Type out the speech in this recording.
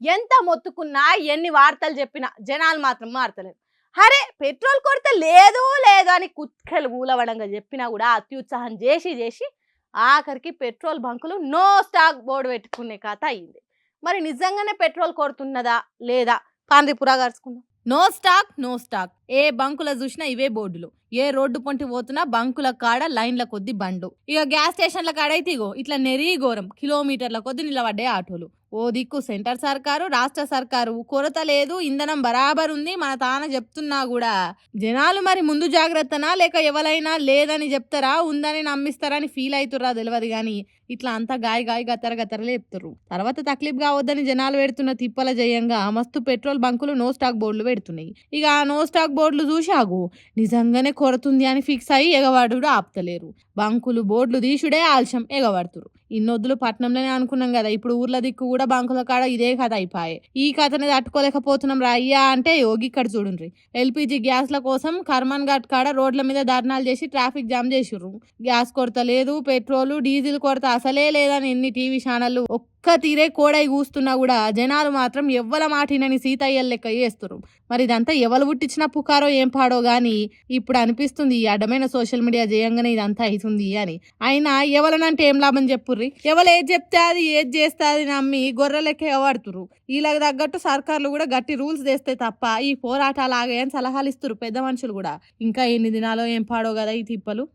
ఎంత మొత్తుకున్నా ఎన్ని వార్తలు చెప్పినా జనాలు మాత్రం మారతలేరు. అరే పెట్రోల్ కొరత లేదు లేదు అని కుక్కలు మూలవడంగా చెప్పినా కూడా అత్యుత్సాహం చేసి చేసి ఆఖరికి పెట్రోల్ బంకులు నో స్టాక్ బోర్డు పెట్టుకునే కథ అయింది. మరి నిజంగానే పెట్రోల్ కొడుతున్నదా లేదా పాందిపురా గడుచుకుందాం. నో స్టాక్ నో స్టాక్, ఏ బంకుల చూసినా ఇవే బోర్డులు. ఏ రోడ్డు పొంటి పోతున్నా బంకుల కాడ లైన్ల కొద్ది బండ్లు. ఇక గ్యాస్ స్టేషన్ల కాడ అయితే ఇగో ఇట్లా నెరీ ఘోరం, కిలోమీటర్ల కొద్ది నిలబడ్డే ఆటోలు. ఓ దిక్కు సెంటర్ సర్కారు రాష్ట్ర సర్కారు కొరత లేదు, ఇంధనం బరాబర్ ఉంది మన తాన చెప్తున్నా కూడా జనాలు మరి ముందు జాగ్రత్తనా లేక ఎవరైనా లేదని చెప్తారా ఉందని నమ్మిస్తారని ఫీల్ అవుతుర్రా తెలియదు కానీ ఇట్లా అంతా గాయ గత్తర గత్తరలే చెప్తారు. తర్వాత తక్లీఫ్ కావద్దని జనాలు పెడుతున్న తిప్పల జయంగా మస్తు పెట్రోల్ బంకులు నో స్టాక్ బోర్డులు పెడుతున్నాయి. ఇక ఆ నో స్టాక్ బోర్డులు చూసాగు నిజంగానే కొరతుంది అని ఫిక్స్ అయ్యి ఎగవాడు ఆపుతలేరు. బంకులు బోర్డులు తీసుడే ఆలస్యం ఎగబడుతురు. ఇన్నొద్దులు పట్నంలోనే అనుకున్నాం కదా, ఇప్పుడు ఊర్ల దిక్కు కూడా బంకుల కాడ ఇదే కథ అయిపోయాయి. ఈ కథని తట్టుకోలేకపోతున్నాం రా అయ్యా అంటే యోగి ఇక్కడ చూడండి. ఎల్పిజి గ్యాస్ల కోసం కర్మన్ ఘాట్ కాడ రోడ్ల మీద ధర్నాలు చేసి ట్రాఫిక్ జామ్ చేసిర్రు. గ్యాస్ కొరత లేదు, పెట్రోల్ డీజిల్ కొరత అసలే లేదని ఎన్ని టీవీ ఛానళ్లు ఒక్క తీరే కోడై కూస్తున్నా కూడా జనాలు మాత్రం ఎవ్వల మాటినని సీతయ్యలు లెక్క చేస్తున్నారు. మరి ఇదంతా ఎవరు పుట్టించిన పుకారో ఏం పాడో గాని ఇప్పుడు అనిపిస్తుంది ఈ అడ్డమైన సోషల్ మీడియా చేయంగానే ఇదంతా అవుతుంది అని. అయినా ఎవలనంటే ఏం లాభం చెప్పుర్రి, ఎవరు ఏది చెప్తే అది ఏది చేస్తే అది నమ్మి గొర్రెలెక్క ఎవడుతురు. వీళ్ళకి తగ్గట్టు సర్కార్లు కూడా గట్టి రూల్స్ తెస్తే తప్ప ఈ పోరాటాలు ఆగాయని సలహాలు ఇస్తున్నారు పెద్ద మనుషులు కూడా. ఇంకా ఎన్ని దినాలో ఏం పాడో కదా ఈ తిప్పలు.